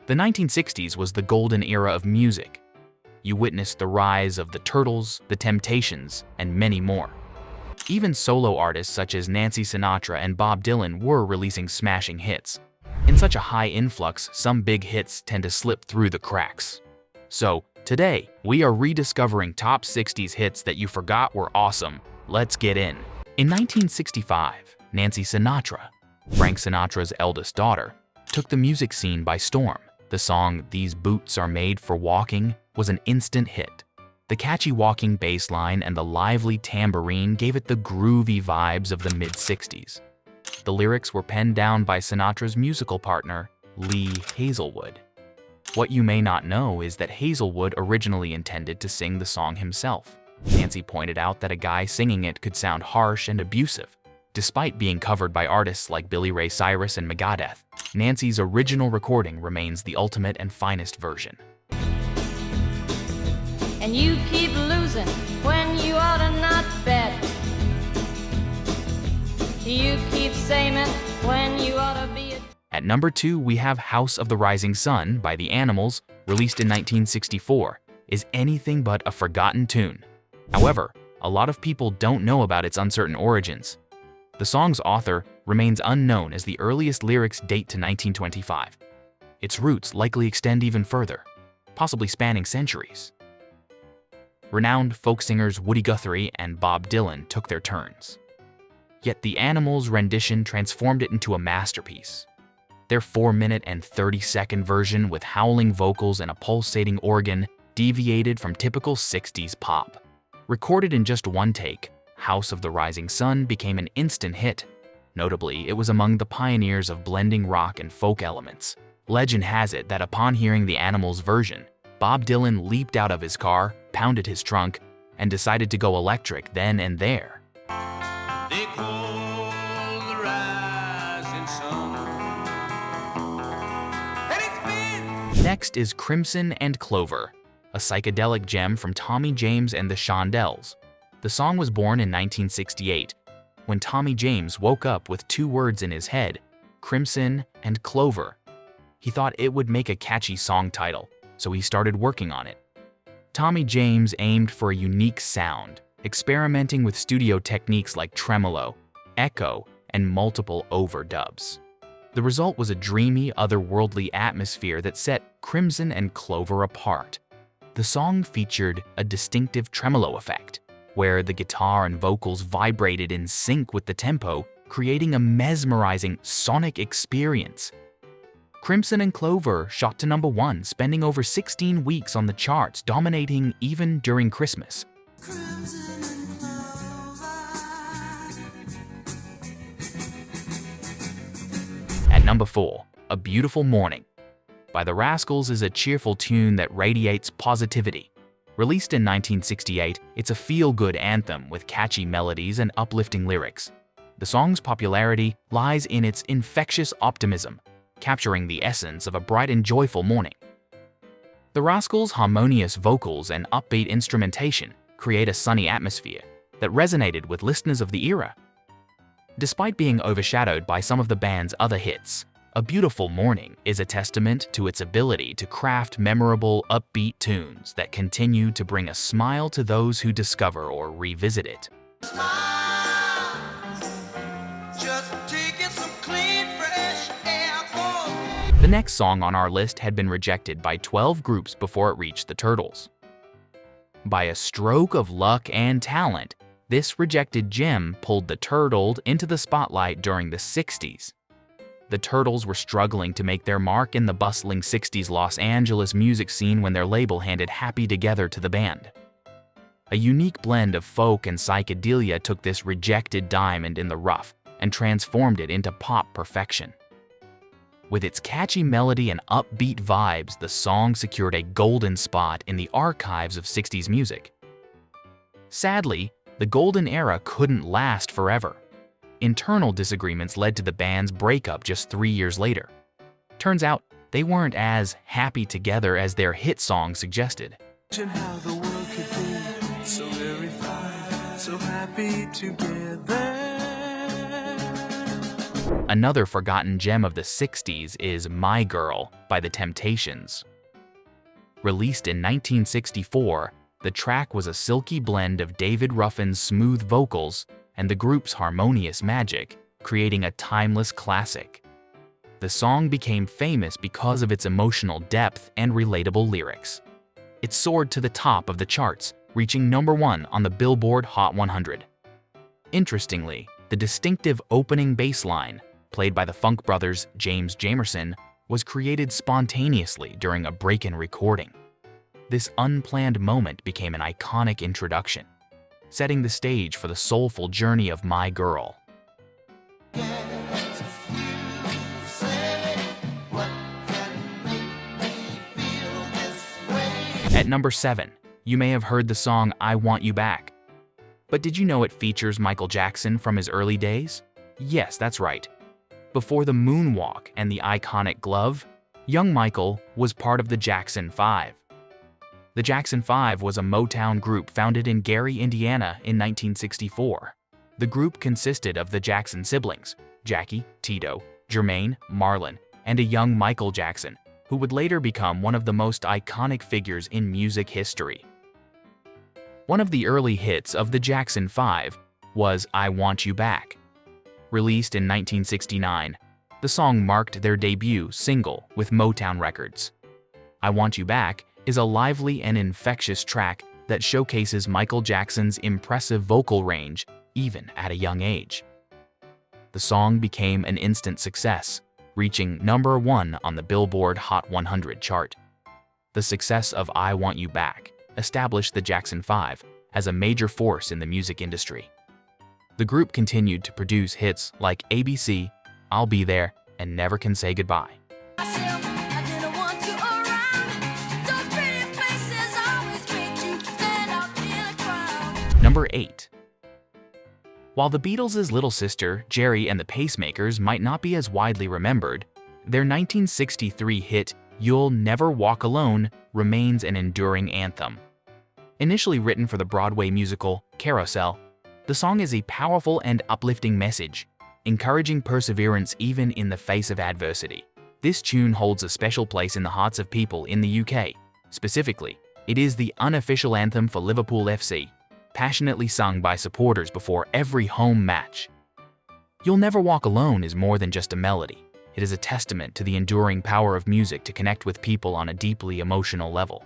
The 1960s was the golden era of music. You witnessed the rise of the Turtles, the Temptations, and many more. Even solo artists such as Nancy Sinatra and Bob Dylan were releasing smashing hits. In such a high influx, some big hits tend to slip through the cracks. So, today, we are rediscovering top 60s hits that you forgot were awesome. Let's get in. In 1965, Nancy Sinatra, Frank Sinatra's eldest daughter, took the music scene by storm. The song "These Boots Are Made for Walking" was an instant hit. The catchy walking bass line and the lively tambourine gave it the groovy vibes of the mid-60s. The lyrics were penned down by Sinatra's musical partner, Lee Hazelwood. What you may not know is that Hazelwood originally intended to sing the song himself. Nancy pointed out that a guy singing it could sound harsh and abusive. Despite being covered by artists like Billy Ray Cyrus and Megadeth, Nancy's original recording remains the ultimate and finest version. And you keep losing when you ought to not bet. You keep saying when you ought to be a... At number 2, we have House of the Rising Sun by The Animals, released in 1964, is anything but a forgotten tune. However, a lot of people don't know about its uncertain origins. The song's author remains unknown as the earliest lyrics date to 1925. Its roots likely extend even further, possibly spanning centuries. Renowned folk singers Woody Guthrie and Bob Dylan took their turns. Yet The Animals' rendition transformed it into a masterpiece. Their 4-minute and 30-second version with howling vocals and a pulsating organ deviated from typical 60s pop. Recorded in just one take, House of the Rising Sun became an instant hit. Notably, it was among the pioneers of blending rock and folk elements. Legend has it that upon hearing The Animals' version, Bob Dylan leaped out of his car, pounded his trunk, and decided to go electric then and there. They call the rising sun. And it's been... Next is Crimson and Clover, a psychedelic gem from Tommy James and the Shondells. The song was born in 1968, when Tommy James woke up with 2 words in his head, Crimson and Clover. He thought it would make a catchy song title, so he started working on it. Tommy James aimed for a unique sound, experimenting with studio techniques like tremolo, echo, and multiple overdubs. The result was a dreamy, otherworldly atmosphere that set Crimson and Clover apart. The song featured a distinctive tremolo effect, where the guitar and vocals vibrated in sync with the tempo, creating a mesmerizing sonic experience. Crimson and Clover shot to number 1, spending over 16 weeks on the charts, dominating even during Christmas. At number 4, A Beautiful Morning by The Rascals is a cheerful tune that radiates positivity. Released in 1968, it's a feel-good anthem with catchy melodies and uplifting lyrics. The song's popularity lies in its infectious optimism, capturing the essence of a bright and joyful morning. The Rascals' harmonious vocals and upbeat instrumentation create a sunny atmosphere that resonated with listeners of the era. Despite being overshadowed by some of the band's other hits, A Beautiful Morning is a testament to its ability to craft memorable, upbeat tunes that continue to bring a smile to those who discover or revisit it. The next song on our list had been rejected by 12 groups before it reached the Turtles. By a stroke of luck and talent, this rejected gem pulled the Turtled into the spotlight during the 60s. The Turtles were struggling to make their mark in the bustling 60s Los Angeles music scene when their label handed Happy Together to the band. A unique blend of folk and psychedelia took this rejected diamond in the rough and transformed it into pop perfection. With its catchy melody and upbeat vibes, the song secured a golden spot in the archives of 60s music. Sadly, the golden era couldn't last forever. Internal disagreements led to the band's breakup just 3 years later. Turns out, they weren't as happy together as their hit song suggested. How the world could be so very fine, so happy together. Another forgotten gem of the 60s is My Girl by The Temptations. Released in 1964, the track was a silky blend of David Ruffin's smooth vocals and the group's harmonious magic, creating a timeless classic. The song became famous because of its emotional depth and relatable lyrics. It soared to the top of the charts, reaching #1 on the Billboard Hot 100. Interestingly, the distinctive opening bass line, played by the Funk brothers James Jamerson, was created spontaneously during a break-in recording. This unplanned moment became an iconic introduction, setting the stage for the soulful journey of My Girl. At number 7, you may have heard the song I Want You Back. But did you know it features Michael Jackson from his early days? Yes, that's right. Before the moonwalk and the iconic glove, young Michael was part of the Jackson 5. The Jackson 5 was a Motown group founded in Gary, Indiana in 1964. The group consisted of the Jackson siblings, Jackie, Tito, Jermaine, Marlon, and a young Michael Jackson, who would later become one of the most iconic figures in music history. One of the early hits of the Jackson 5 was I Want You Back. Released in 1969, the song marked their debut single with Motown Records. I Want You Back is a lively and infectious track that showcases Michael Jackson's impressive vocal range even at a young age. The song became an instant success, reaching #1 on the Billboard Hot 100 chart. The success of I Want You Back established the Jackson 5 as a major force in the music industry. The group continued to produce hits like ABC, I'll Be There, and Never Can Say Goodbye. Number 8. While the Beatles' little sister, Jerry and the Pacemakers, might not be as widely remembered, their 1963 hit You'll Never Walk Alone remains an enduring anthem. Initially written for the Broadway musical Carousel, the song is a powerful and uplifting message, encouraging perseverance even in the face of adversity. This tune holds a special place in the hearts of people in the UK. Specifically, it is the unofficial anthem for Liverpool FC, passionately sung by supporters before every home match. You'll Never Walk Alone is more than just a melody. It is a testament to the enduring power of music to connect with people on a deeply emotional level.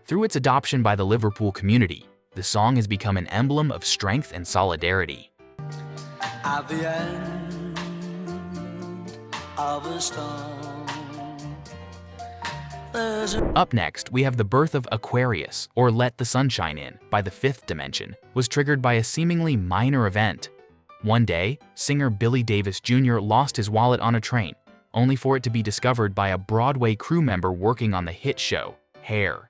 Through its adoption by the Liverpool community, the song has become an emblem of strength and solidarity. At the end of a storm, Up next, we have the birth of Aquarius, or Let the Sunshine In, by the Fifth Dimension, was triggered by a seemingly minor event. One day, singer Billy Davis Jr. lost his wallet on a train, only for it to be discovered by a Broadway crew member working on the hit show, Hair.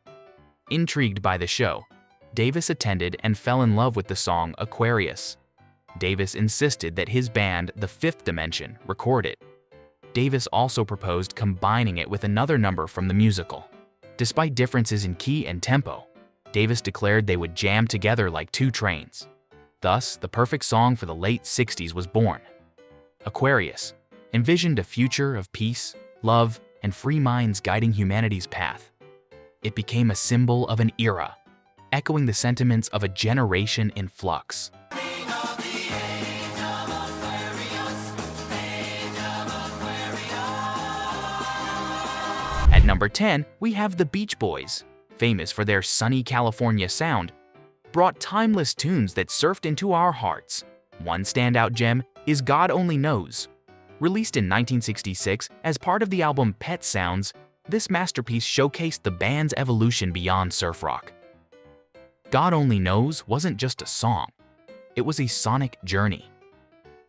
Intrigued by the show, Davis attended and fell in love with the song Aquarius. Davis insisted that his band, The Fifth Dimension, record it. Davis also proposed combining it with another number from the musical. Despite differences in key and tempo, Davis declared they would jam together like two trains. Thus, the perfect song for the late 60s was born. Aquarius envisioned a future of peace, love, and free minds guiding humanity's path. It became a symbol of an era, echoing the sentiments of a generation in flux. At number 10, we have the Beach Boys, famous for their sunny California sound, brought timeless tunes that surfed into our hearts. One standout gem is God Only Knows. Released in 1966 as part of the album Pet Sounds, this masterpiece showcased the band's evolution beyond surf rock. God Only Knows wasn't just a song, it was a sonic journey.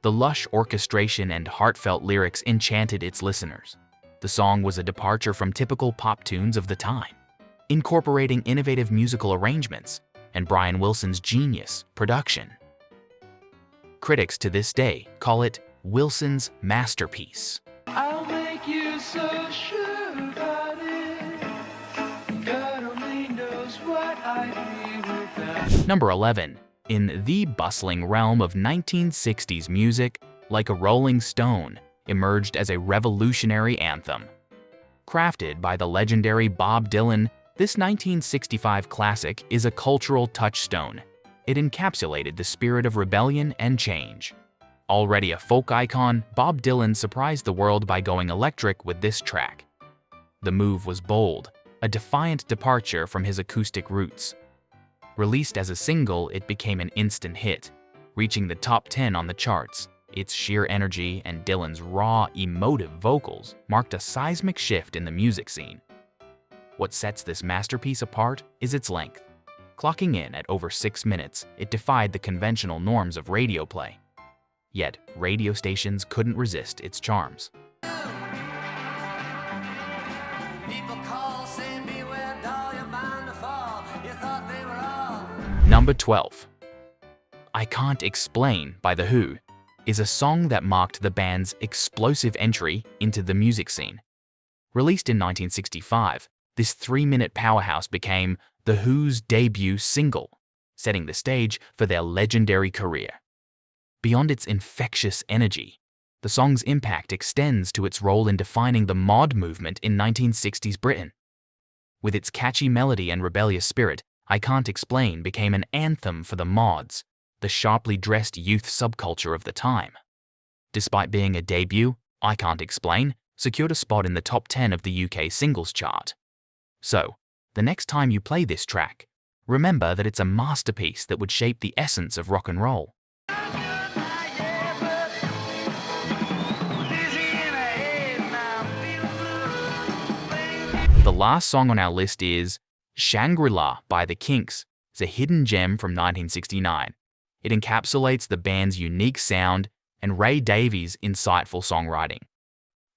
The lush orchestration and heartfelt lyrics enchanted its listeners. The song was a departure from typical pop tunes of the time, incorporating innovative musical arrangements and Brian Wilson's genius production. Critics to this day call it Wilson's masterpiece. I'll make you so sure about it. God only knows what I'd be without. Number 11. In the bustling realm of 1960s music, like a rolling stone, emerged as a revolutionary anthem. Crafted by the legendary Bob Dylan, this 1965 classic is a cultural touchstone. It encapsulated the spirit of rebellion and change. Already a folk icon, Bob Dylan surprised the world by going electric with this track. The move was bold, a defiant departure from his acoustic roots. Released as a single, it became an instant hit, reaching the top 10 on the charts. Its sheer energy and Dylan's raw, emotive vocals marked a seismic shift in the music scene. What sets this masterpiece apart is its length. Clocking in at over 6 minutes, it defied the conventional norms of radio play. Yet, radio stations couldn't resist its charms. Number 12. I Can't Explain by The Who is a song that marked the band's explosive entry into the music scene. Released in 1965, this 3-minute powerhouse became The Who's debut single, setting the stage for their legendary career. Beyond its infectious energy, the song's impact extends to its role in defining the mod movement in 1960s Britain. With its catchy melody and rebellious spirit, I Can't Explain became an anthem for the mods, the sharply dressed youth subculture of the time. Despite being a debut, I Can't Explain secured a spot in the top 10 of the UK singles chart. So, the next time you play this track, remember that it's a masterpiece that would shape the essence of rock and roll. The last song on our list is Shangri-La by the Kinks. It's a hidden gem from 1969. It encapsulates the band's unique sound and Ray Davies' insightful songwriting.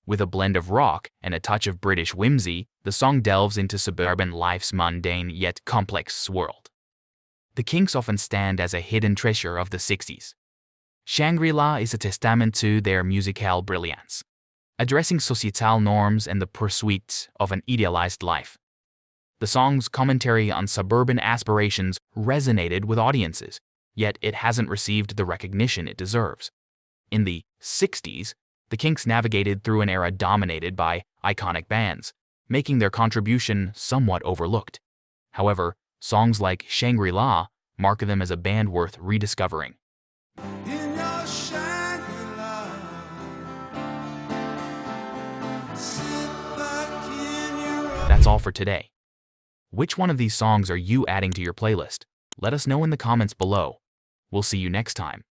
With a blend of rock and a touch of British whimsy, the song delves into suburban life's mundane yet complex world. The Kinks often stand as a hidden treasure of the 60s. Shangri-La is a testament to their musicale brilliance, addressing societal norms and the pursuit of an idealized life. The song's commentary on suburban aspirations resonated with audiences, yet it hasn't received the recognition it deserves. In the 60s, the Kinks navigated through an era dominated by iconic bands, making their contribution somewhat overlooked. However, songs like Shangri-La mark them as a band worth rediscovering. That's all for today. Which one of these songs are you adding to your playlist? Let us know in the comments below. We'll see you next time.